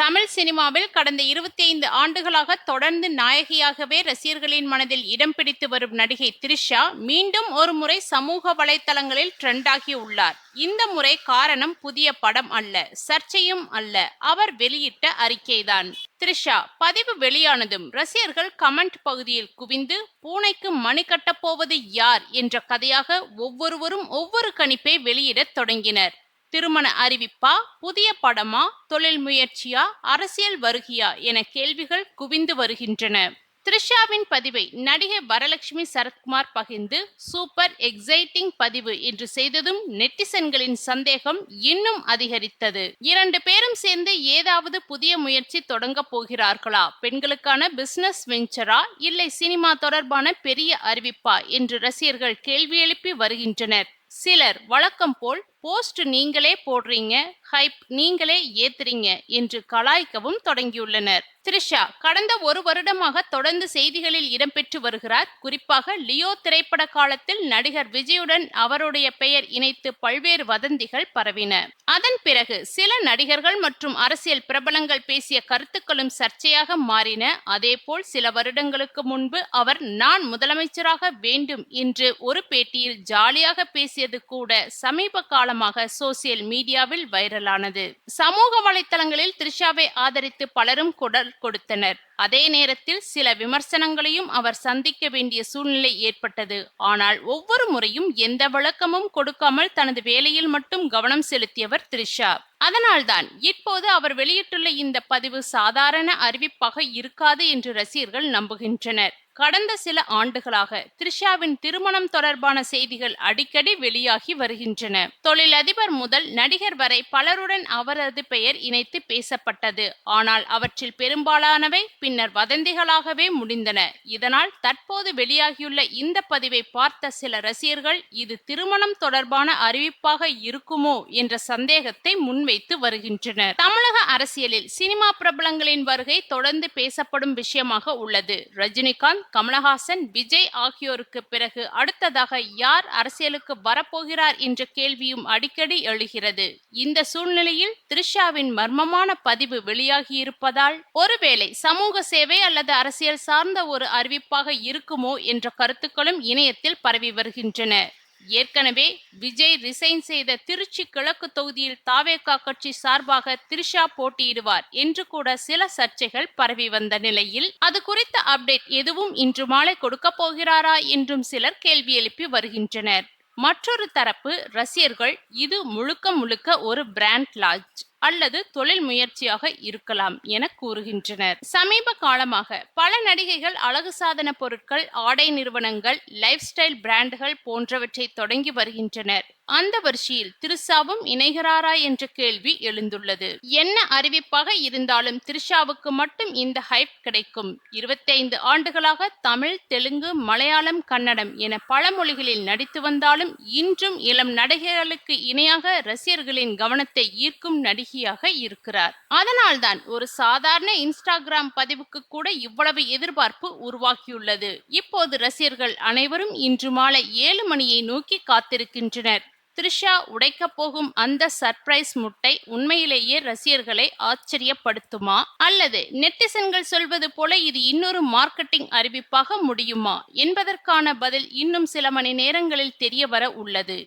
தமிழ் சினிமாவில் கடந்த 25 ஆண்டுகளாக தொடர்ந்து நாயகியாகவே ரசிகர்களின் மனதில் இடம் பிடித்து வரும் நடிகை த்ரிஷா மீண்டும் ஒரு முறை சமூக வலைத்தளங்களில் ட்ரெண்டாகி உள்ளார். இந்த முறை காரணம் புதிய படம் அல்ல, சர்ச்சையும் அல்ல, அவர் வெளியிட்ட அறிக்கைதான். த்ரிஷா பதிவு வெளியானதும் ரசிகர்கள் கமெண்ட் பகுதியில் குவிந்து பூனைக்கு மணி கட்டப் போவது யார் என்ற கதையாக ஒவ்வொருவரும் ஒவ்வொரு கணிப்பை வெளியிடத் தொடங்கினர். திருமண அறிவிப்பா, புதிய படமா, தொழில் முயற்சியா, அரசியல் வருகையா என கேள்விகள் குவிந்து வருகின்றன. த்ரிஷாவின் பதிவை நடிகை வரலட்சுமி சரத்குமார் பகிர்ந்து சூப்பர் எக்ஸைட்டிங் பதிவு என்று செய்ததும் நெட்டிசன்களின் சந்தேகம் இன்னும் அதிகரித்தது. 2 பேரும் சேர்ந்து ஏதாவது புதிய முயற்சி தொடங்க போகிறார்களா, பெண்களுக்கான பிசினஸ் வெஞ்சரா, இல்லை சினிமா தொடர்பான பெரிய அறிவிப்பா என்று ரசிகர்கள் கேள்வி எழுப்பி வருகின்றனர். சிலர் வழக்கம் போல் போஸ்ட் நீங்களே போடுறீங்க, ஹைப் நீங்களே ஏத்துறீங்க என்று கலாய்க்கவும் தொடங்கியுள்ளனர். த்ரிஷா கடந்த 1 வருடமாக தொடர்ந்து செய்திகளில் இடம்பெற்று வருகிறார். குறிப்பாக லியோ திரைப்பட காலத்தில் நடிகர் விஜயுடன் அவருடைய பெயர் இணைத்து பல்வேறு வதந்திகள் பரவின. அதன் பிறகு சில நடிகர்கள் மற்றும் அரசியல் பிரபலங்கள் பேசிய கருத்துக்களும் சர்ச்சையாக மாறின. அதேபோல் சில வருடங்களுக்கு முன்பு அவர் நான் முதலமைச்சராக வேண்டும் என்று ஒரு பேட்டியில் ஜாலியாக பேசியது கூட சமீப காலமாக சோசியல் மீடியாவில் வைரலானது. சமூக வலைத்தளங்களில் த்ரிஷாவை ஆதரித்து பலரும் குரல் கொடுத்தனர். அதே நேரத்தில் சில விமர்சனங்களையும் அவர் சந்திக்க வேண்டிய சூழ்நிலை ஏற்பட்டது. ஆனால் ஒவ்வொரு முறையும் எந்த விளக்கமும் கொடுக்காமல் தனது வேலையில் மட்டும் கவனம் செலுத்தியவர் த்ரிஷா. அதனால்தான் இப்போது அவர் வெளியிட்டுள்ள இந்த பதிவு சாதாரண அறிவிப்பாக இருக்காது என்று ரசிகர்கள் நம்புகின்றனர். கடந்த சில ஆண்டுகளாக த்ரிஷாவின் திருமணம் தொடர்பான செய்திகள் அடிக்கடி வெளியாகி வருகின்றன. தொழிலதிபர் முதல் நடிகர் வரை பலருடன் அவரது பெயர் இணைத்து பேசப்பட்டது. ஆனால் அவற்றில் பெரும்பாலானவை பின்னர் வதந்திகளாகவே முடிந்தன. இதனால் தற்போது வெளியாகியுள்ள இந்த பதிவை பார்த்த சில ரசிகர்கள் இது திருமணம் தொடர்பான அறிவிப்பாக இருக்குமோ என்ற சந்தேகத்தை முன்வைத்து வருகின்றனர். தமிழக அரசியலில் சினிமா பிரபலங்களின் வருகை தொடர்ந்து பேசப்படும் விஷயமாக உள்ளது. ரஜினிகாந்த், கமலஹாசன், விஜய் ஆகியோருக்கு பிறகு அடுத்ததாக யார் அரசியலுக்கு வரப்போகிறார் என்ற கேள்வியும் அடிக்கடி எழுகிறது. இந்த சூழ்நிலையில் த்ரிஷாவின் மர்மமான பதிவு வெளியாகியிருப்பதால் ஒருவேளை சமூக சேவை அல்லது அரசியல் சார்ந்த ஒரு அறிவிப்பாக இருக்குமோ என்ற கருத்துக்களும் இணையத்தில் பரவி வருகின்றன. ஏற்கனவே விஜய் ரிசைன் செய்த திருச்சி கிழக்கு தொகுதியில் தாவேகா கட்சி சார்பாக த்ரிஷா போட்டியிடுவார் என்று கூட சில சர்ச்சைகள் பரவி வந்த நிலையில் அது குறித்த அப்டேட் எதுவும் இன்று மாலை கொடுக்க போகிறாரா என்றும் சிலர் கேள்வி எழுப்பி வருகின்றனர். மற்றொரு தரப்பு ரசிகர்கள் இது முழுக்க முழுக்க ஒரு பிராண்ட் லான்ச் அல்லது தொழில் முயற்சியாக இருக்கலாம் என கூறுகின்றனர். சமீப காலமாக பல நடிகைகள் அழகு சாதன பொருட்கள், ஆடை நிறுவனங்கள், லைஃப் ஸ்டைல் பிராண்டுகள் போன்றவற்றை தொடங்கி வருகின்றனர். அந்த வரிசையில் த்ரிஷாவும் இணைகிறாரா என்ற கேள்வி எழுந்துள்ளது. என்ன அறிவிப்பாக இருந்தாலும் த்ரிஷாவுக்கு மட்டும் இந்த ஹைப் கிடைக்கும். 25 ஆண்டுகளாக தமிழ், தெலுங்கு, மலையாளம், கன்னடம் என பல மொழிகளில் நடித்து வந்தாலும் இன்றும் இளம் நடிகைகளுக்கு இணையாக ரசிகர்களின் கவனத்தை ஈர்க்கும் நடிகையாக இருக்கிறார். அதனால்தான் ஒரு சாதாரண இன்ஸ்டாகிராம் பதிவுக்கு கூட இவ்வளவு எதிர்பார்ப்பு உருவாகியுள்ளது. இப்போது ரசிகர்கள் அனைவரும் இன்று மாலை 7 மணியை நோக்கி காத்திருக்கின்றனர். த்ரிஷா உடைக்கப் போகும் அந்த சர்ப்ரைஸ் முட்டை உண்மையிலேயே ரசிகர்களை ஆச்சரியப்படுத்துமா, அல்லது நெட்டிசன்கள் சொல்வது போல இது இன்னொரு மார்க்கெட்டிங் அறிவிப்பாக முடியுமா என்பதற்கான பதில் இன்னும் சில மணி நேரங்களில் தெரிய வர உள்ளது.